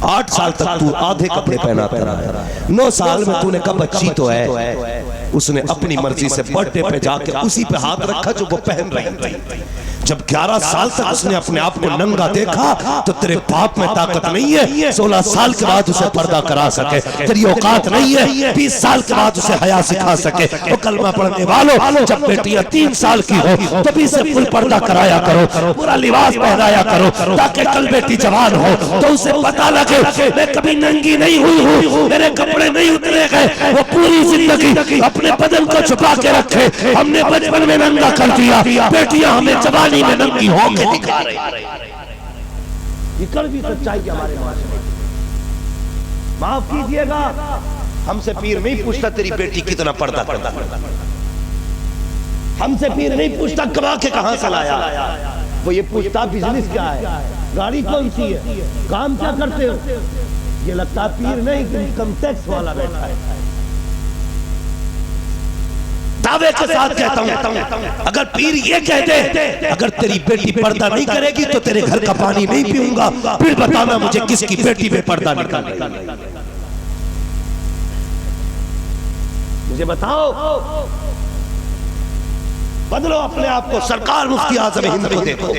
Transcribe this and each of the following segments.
8 साल तक तू आधे कपड़े पहनाता रहा, 9 साल में तूने कहा बच्ची तो है, उसने अपनी मर्जी से बर्थडे पे जाके उसी पे हाथ रखा जो वो पहन रही थी। जब 11 साल तक उसने अपने आप को नंगा देखा तो तेरे बाप में ताकत नहीं है 16 साल के बाद उसे पर्दा करा सके, तेरी औकात नहीं है 20 साल के बाद उसे हया सिखा सके। वो कलमा पढ़ने वालों, जब बेटियां 3 साल की हो तभी से फुल पर्दा कराया करो, पूरा लिबास पहनाया करो, ताकि कल बेटी जवान हो तो उसे पता लगे मैं कभी नंगी नहीं हुई हूँ, मेरे कपड़े नहीं उतरे गए। वो पूरी जिंदगी अपने बदन को छुपा के रखे, हमने बचपन में नंगा कर दिया, बेटियां हमें जवानी में नंगी होके दिखा रही। ये कड़वी सच्चाई है हमारे माशरे में। माफ कीजिएगा, हमसे पीर नहीं पूछता तेरी बेटी कितना पर्दा करता, हमसे पीर नहीं पूछता कमा के कहां से लाया, वो ये पूछता बिजनेस क्या है, गाड़ी कौन सी है, काम क्या करते हो। ये लगता पीर नहीं कि इनकम टैक्स वाला बैठा है। दावे के साथ कहता हूं, अगर पीर ये कह दे अगर तेरी बेटी पर्दा नहीं करेगी तो तेरे घर का पानी नहीं पीऊंगा, फिर बताना मुझे किसकी बेटी में पर्दा निकालना, मुझे बताओ। बदलो अपने आप को। सरकार मुफ्ती आज़म हिंद को देखो,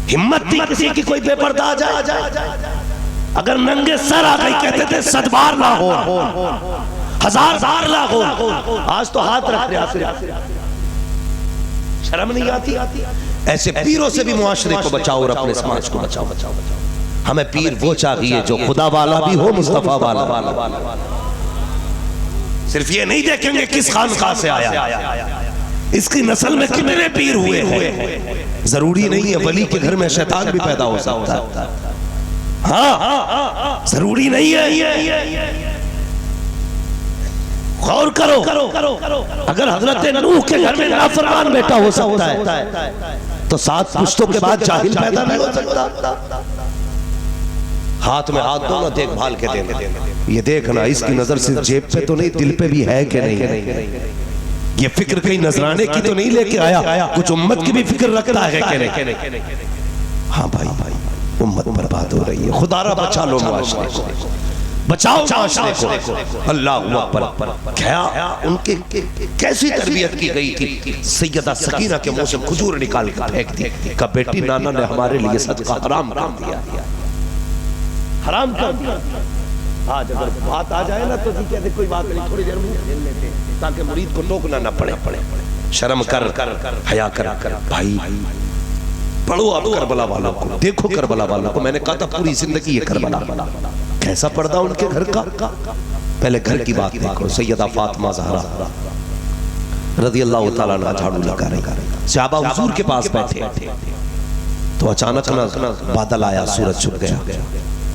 हिम्मत थी किसी की कोई बेपर्दा आ जाए, अगर नंगे सर आ गई कहते थे सदबार ना हो, 1000 लाख हो, आज तो हाथ रख रहे, शर्म नहीं आती। ऐसे पीरों से भी मुआशरे को बचाओ और अपने समाज को बचाओ। हमें पीर वो चाहिए जो खुदा वाला भी हो, मुस्तफा वाला। सिर्फ ये नहीं देखेंगे किस खानकाह से आया, इसकी नस्ल में कितने पीर हुए हैं। जरूरी नहीं है वली के घर में शैतान भी पैदा हो सकता है, हाँ जरूरी नहीं है। गौर करो, अगर हजरत नूह के घर में नाफरमान बेटा हो सकता है तो 7 पुश्तों के बाद जाहिल पैदा नहीं हो सकता। हाथ में हाथ दो ना, देखभाल के देना, ये देखना इसकी नजर सिर्फ जेब पे तो नहीं दिल पे भी है कि नहीं। ये फिक्र कहीं नजराने की तो नहीं लेके आया, कुछ उम्मत की भी फिक्र रखता है कि नहीं। हाँ भाई, उम्मत बर्बाद हो रही है, खुदारा बचा लो मुआशरे को, बचाओ मुआशरे को। अल्लाह अकबर। क्या उनके कैसी तरबियत की गई थी। सैयदा सकीना के मुंह से खजूर निकाल कर फेंक दी, का बेटी नाना ने हमारे लिए सदका हराम कर दिया, हराम कर दिया। आज अगर बात आ जाए ना तो जी कहते कोई बात नहीं, थोड़ी देर मुंह खेल लेते ताकि मुरीद को टोकना ना पड़े। शर्म कर, हया कर भाई, पढ़ो आप करबला वालों को, देखो करबला वालों को। मैंने कहा था पूरी जिंदगी ये करबला कैसा पर्दा उनके घर का। पहले घर की बात देखो, सैयदा फातिमा ज़हरा रज़ी अल्लाह ताला अन्हा झाड़ू लगा रही, सहाबा हुजूर के पास बैठे तो अचानक ना बादल आया, सूरज छुप गया।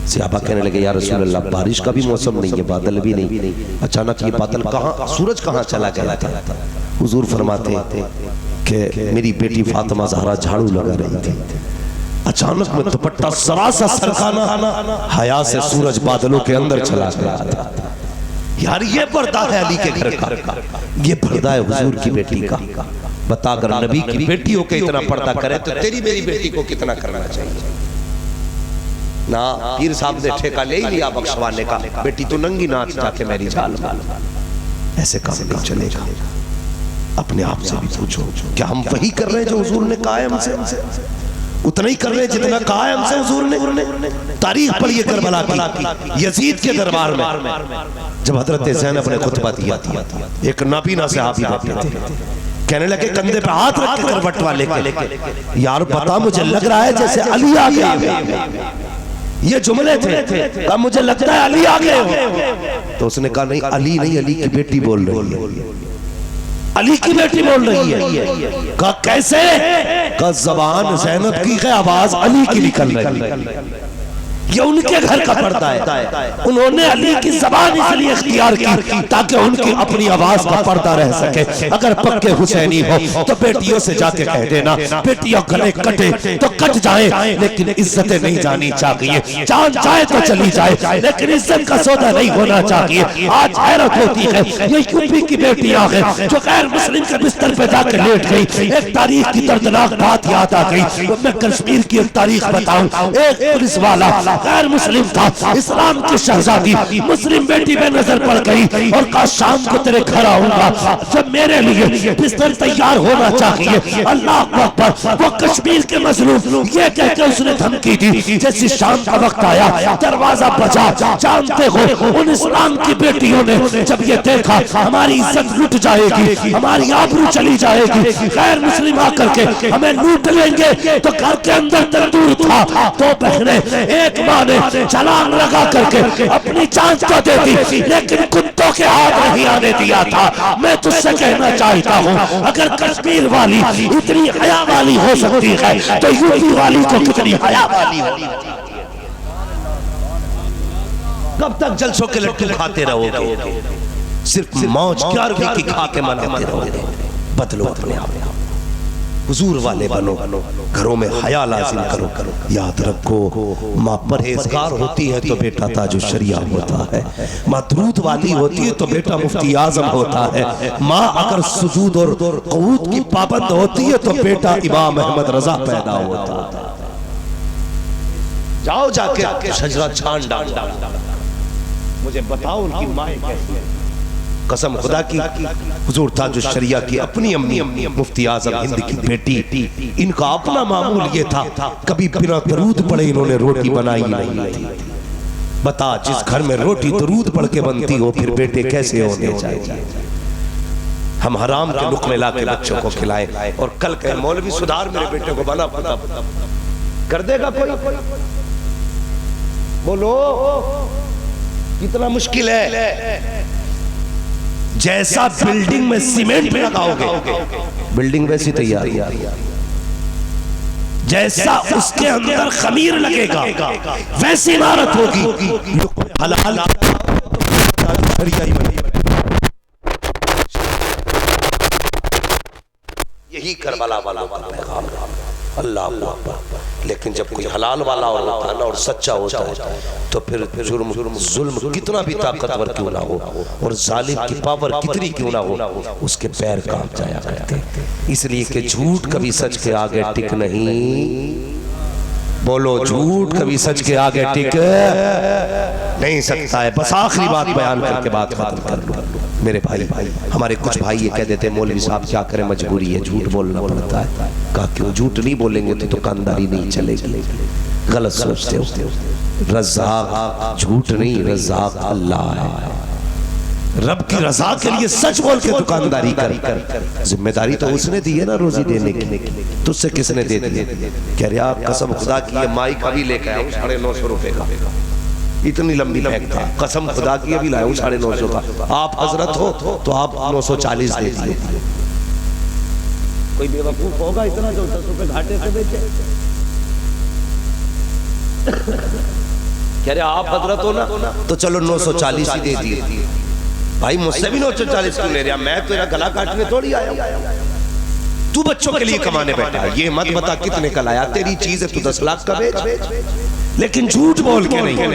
सहाबा कहने लगे या रसूल अल्लाह, बारिश का भी मौसम नहीं है, बादल भी नहीं, अचानक ये बादल कहाँ, सूरज कहाँ चला गया था। हुजूर फरमाते कि मेरी बेटी फातिमा ज़हरा झाड़ू लगा रही थी, अचानक में दुपट्टा सरासा सरकाना, हया से सूरज बादलों के अंदर चला गया था। यार ये पर्दा है अली के घर का, ये पर्दा है हुजूर की बेटी का। बता अगर नबी की बेटी हो के इतना पर्दा करे तो तेरी मेरी बेटी को कितना करना चाहिए ना। पीर साहब ने ठेका ले ही लिया बख्शवाने का, बेटी तो नंगी नाच जाके मेरी जाल माल, ऐसे काम नहीं चलेगा। अपने आप से भी पूछो, क्या हम वही कर रहे हैं जो हुजूर ने कहा है हमसे? उतना ही कर रहे हैं जितना कहा है हमसे हुजूर ने। तारीख पढ़िए करबला की, यजीद के दरबार में जब हजरत ज़ैनब ने खुतबा दिया था, एक नाबीना सहाबी बैठे थे, कहने लगे कंधे पे हाथ रख के करवट वाले के, यार बता मुझे लग रहा है जैसे अली आ गए। ये जुमले थे, अब मुझे लगता है अली आ गए। तो उसने कहा नहीं, अली नहीं, अली की बेटी बोल रही है, अली की बेटी बोल रही है। कहा कैसे? कहा ज़बान ज़ैनब की है, आवाज अली की निकल रही है। ये उनके घर का पर्दा है, उन्होंने अली की ज़बान इसलिए इख्तियार की ताकि उनकी अपनी आवाज का पर्दा रह सके। अगर पक्के हुसैनी हो तो बेटियों से जाके कह देना, बेटियों गले कटे तो कट जाए, लेकिन इज्जतें नहीं जानी चाहिए। जान जाए तो चली जाए, लेकिन इज्जत का सौदा नहीं होना चाहिए। आज हैरत होती है, ये यूपी की बेटियां हैं जो गैर मुस्लिम के बिस्तर पे जाकर लेट गई। एक तारीख की दर्दनाक बात याद आ गई, मैं कश्मीर की एक तारीख बताऊं। एक पुलिस वाला गैर मुस्लिम था, इस्लाम की शहजादी मुस्लिम बेटी में नजर पड़ गई और कहा शाम को तेरे घर आऊंगा, जब मेरे लिए बिस्तर तैयार होना चाहिए। अल्लाह अकबर। वो कश्मीर के मजलूम ये कहकर उसने धमकी दी। जैसे शाम का वक्त आया, दरवाजा बजा। जानते हो उन इस्लाम की बेटियों ने जब ये देखा हमारी इज्जत लुट जाएगी, हमारी आबरू चली जाएगी, गैर मुस्लिम आकर के हमें लूट लेंगे, तो घर के अंदर तंदूर था। तो बहने एक माँ ने छलांग लगा करके अपनी जान तो दे दी, लेकिन कुत्तों के हाथ नहीं आने दिया था। मैं तुझसे कहना चाहता हूँ, अगर कश्मीर वाली इतनी हया वाली हो सकती है तो यूपी वाली को कितनी हया वाली होगी। कब तक जलसों के लड्डू खाते रहोगे? सिर्फ मौज क्या की खा के मनाते रहोगे? बदलो अपने आप, हुजूर वाले बनो, घरों में हया लाजिम करो। याद रखो, माँ परहेजगार होती है तो बेटा ताजु शरिया होता है, माँ दरूद वाली होती है तो बेटा मुफ्ती आजम होता है, माँ अगर सुजूद और क़ुऊद की पाबंद होती है तो बेटा इमाम अहमद रजा पैदा होता है। जाओ जाके शजरा छान डाल, मुझे बताओ उनकी माँ कैसी है। कसम खुदा की, हुजूर ताजुश शरिया की अपनी अम्मी मुफ्ती आजम हिंद की बेटी, इनका अपना मामूल ये था, कभी बिना दरूद पढ़े इन्होंने रोटी बनाई नहीं थी। बता, जिस घर में रोटी दरूद पढ़ के बनती हो, फिर बेटे कैसे होने चाहिए? हम हराम के लुक़्मे ला के बच्चों को खिलाएं और कल कहे मौलवी सुधार मेरे बेटे को बना पता कर देगा कोई? बोलो कितना मुश्किल है। जैसा बिल्डिंग में सीमेंट लगाओगे, बिल्डिंग वैसी तैयार। जैसा उसके अंदर खमीर लगेगा, वैसी इमारत होगी। हलाल यही करबला वाला पैगाम, अल्लाह अकबर। लेकिन जब कोई हलाल वाला होता है ना और सच्चा होता है तो फिर जुल्म कितना भी ताकतवर क्यों ना हो और जालिम की पावर कितनी क्यों ना हो, उसके पैर कांप जाया करते। इसलिए कि झूठ कभी सच के आगे टिक नहीं। बोलो, झूठ कभी सच के आगे टिक नहीं सकता है। बस आखिरी बात बयान करके बात खत्म कर लूं। मेरे भाई, हमारे कुछ भाई ये कह देते मौलवी साहब क्या करें, मजबूरी है, झूठ बोलना पड़ता है। कहा क्यों? झूठ नहीं बोलेंगे तो दुकानदारी नहीं चलेगी। गलत सोचते हो। रज़्ज़ाक़ झूठ नहीं, रज़्ज़ाक़ अल्लाह है। रब की रजा के लिए सच बोल के दुकानदारी कर। जिम्मेदारी तो उसने दी है ना रोजी देने की, तुझसे किसने दे दी? कह रहे आप कसम खुदा की ये माई का भी लेकर आया 950 रुपए का, इतनी लंबी पैक था। कसम खुदा की अभी लाया 950 का। आप हजरत हो तो आप 940 दे दिए। कोई बेवकूफ होगा इतना जो 10 रुपए घाटे से बेचे? कह रहे आप हजरत हो ना तो चलो 940 ही दे दिए। भाई मुझसे भी 940 क्यों ले रहा? मैं तेरा गला काटने थोड़ी आया। तू बच्चों के लिए कमाने बैठा, ये मत बता कितने का लाया। तेरी चीज है, तू 10 लाख का बेच, लेकिन झूठ बोल के नहीं।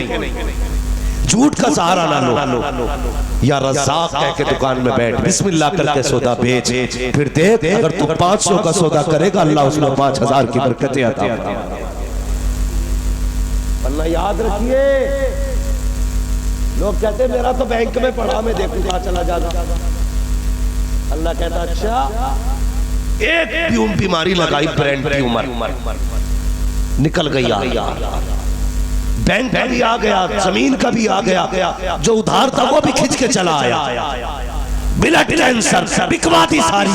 झूठ का सहारा ना लो। या रज़्ज़ाक़ कह के दुकान में बैठ, बिस्मिल्लाह करके सौदा बेच, फिर देख अगर तू 500 का सौदा करेगा अल्लाह उसमें 5000 की बरकतें अता फरमाएगा। वरना याद रखिए, लोग कहते मेरा तो बैंक में पड़ा, मैं देखूं कहां चला जाता। अल्लाह कहता अच्छा, एक बीमारी लगाई, ब्रेन ट्यूमर, निकल गई बैंक का भी आ गया, जमीन का भी आ गया, जो उधार था वो भी खिंच के चला आया, ब्लड कैंसर, बिकवा दी सारी।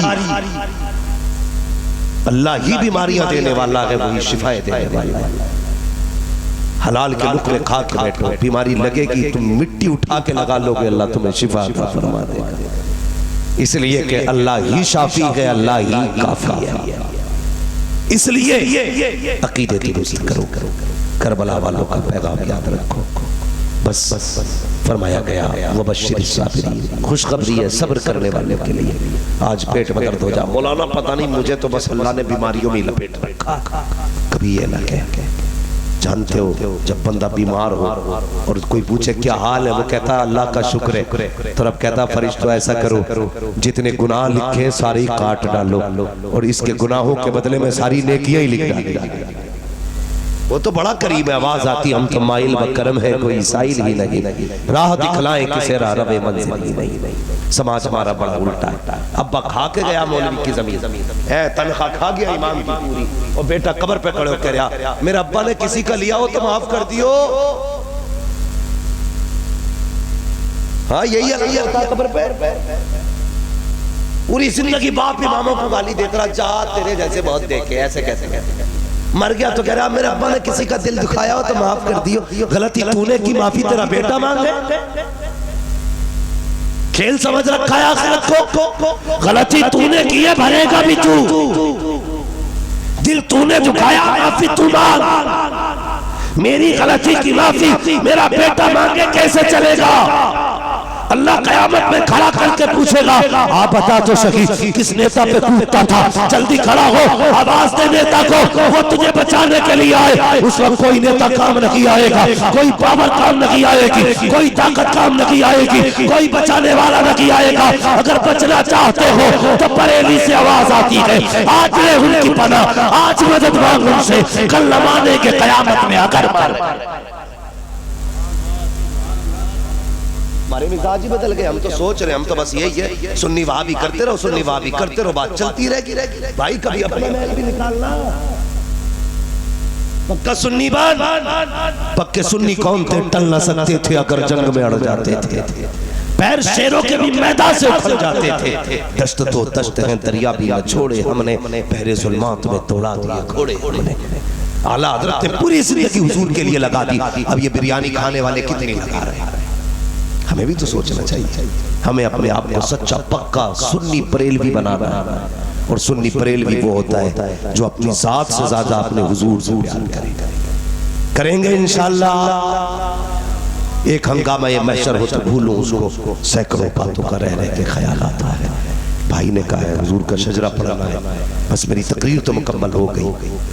अल्लाह ही बीमारियां देने वाला है, वही शिफाएं देने वाला है। हलाल के लुक़्मे खा के बैठो, बीमारी लगेगी तुम मिट्टी उठा के लगा लोगे, अल्लाह तुम्हें शिफा अता फरमा देगा। इसलिए कि अल्लाह ही शाफी है, अल्लाह ही काफी है। इसलिए अकीदे दुरुस्त करो। करबला वालों का पैगाम याद रखो। बस फरमाया गया वबश्शिर साबिरीन, खुशखबरी है सब्र करने वाले के लिए। आज पेट में दर्द हो जा, मौलाना पता नहीं मुझे तो बस अल्लाह ने बीमारियों में लपेट रखा। कभी ये ना कह, जानते हो जब बंदा बीमार हो और कोई पूछे क्या हाल है, वो कहता अल्लाह का शुक्र है, तो रब कहता फरिश्तों ऐसा करो जितने गुनाह लिखे सारी काट डालो और इसके गुनाहों के बदले में सारी नेकियां ही लिख डाली। वो तो बड़ा करीब है, आवाज आती हम तो माइल व करम है कोई साइल ही नहीं, राह दिखलाए किसे रबे मंजिल ही नहीं। समाज हमारा बड़ा उल्टा है। अब्बा खा के गया मौलवी की जमीन, तनख्वाह खा गया इमाम की पूरी, और बेटा कब्र पे खड़े होकर कह मेरे अब्बा ने किसी का लिया हो तो माफ कर दियो। हाँ यही होता है कब्र पे। पूरी जिंदगी बाप इमामों को गाली देता रहा, जा तेरे जैसे बहुत देखे, ऐसे कैसे कहते। मर गया तो कह रहा मेरे अब्बा ने किसी का दिल दुखाया हो तो माफ कर दियो। गलती तूने की, माफी तेरा बेटा मांगे। खेल समझ रखा है आखिरत को। गलती तूने की है, भरेगा भी तू। दिल तूने दुखाया, माफी तू मांग। मेरी गलती की माफी मेरा बेटा मांगे कैसे चलेगा? अल्लाह कयामत में खड़ा करके पूछेगा, आप बता तो सही किस नेता पे कूदता था? जल्दी खड़ा हो, आवाज दे नेता को, वो तुझे बचाने के लिए आए। उस वक्त कोई नेता काम नहीं आएगा, कोई पावर काम नहीं आएगी, कोई ताकत काम नहीं आएगी, कोई बचाने वाला नहीं आएगा। अगर बचना चाहते हो तो बरेली से आवाज आती है, आज ले उनकी पनाह, आज मदद मांग उनसे, कल लमाने के कयामत में अगर हमारे मिजाज ही बदल गए। हम तो सोच रहे, हम तो बस यही है, सुन्नी वहाबी करते रहो, सुन्नी वहाबी करते रहो, बात चलती रहेगी। भाई कभी अपना महल भी निकालना। पक्का सुन्नी बात, पक्के सुन्नी कौन थे? टल न सकते थे अगर जंग में अड़ जाते थे। पैर शेरों के भी मैदान से उखड़ जाते थे। दश्त तो दश्त हैं, दरिया भी न छोड़े हमने, पहरे जुल्मात में तोड़ा दिया घोड़े हमने। आला हज़रत ने पूरी जिंदगी हुजूर के लिए लगा दी, अब ये बिरयानी खाने वाले कितनी लगा रहे हैं? हमें भी तो सोचना चाहिए। हमें अपने आप को सच्चा पक्का सुन्नी बरेलवी बनाना है। और सुन्नी बरेलवी वो होता है जो अपनी जात से ज्यादा अपने हुजूर से प्यार करेंगे इंशाअल्लाह। एक हंगामा ये महशर हो तो भूलूं उसको, सैकड़ों बातों का रह के ख्याल आता है। भाई ने कहा है हुजूर का शजरा पढ़ना है, बस मेरी तकरीर तो मुकम्मल हो गई।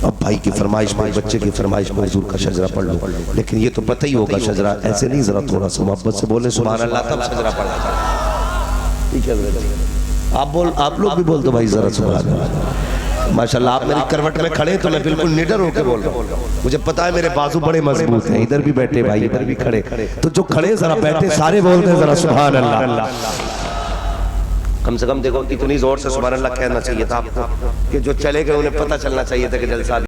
अब भाई की फरमाइश में, बच्चे की फरमाइश में हुजूर का शजरा पढ़ लो। लेकिन ये तो पता ही होगा शजरा ऐसे नहीं, जरा थोड़ा सा मोहब्बत से बोले सुभान अल्लाह, तब शजरा पढ़ा जाए। ठीक है आप लोग भी बोल दो भाई जरा सुभान अल्लाह। माशाल्लाह आप मेरी करवट में खड़े तो मैं बिल्कुल निडर होकर बोल रहा हूँ। मुझे पता है मेरे बाजू बड़े मजबूत हैं। इधर भी बैठे भाई, इधर भी खड़े, तो जो खड़े जरा बैठे सारे बोलते हैं जरा सुभान अल्लाह। कम से कम देखो इतनी जोर से सुभान अल्लाह कहना चाहिए था आपको कि जो चले गए उन्हें पता चलना चाहिए था कि जलसा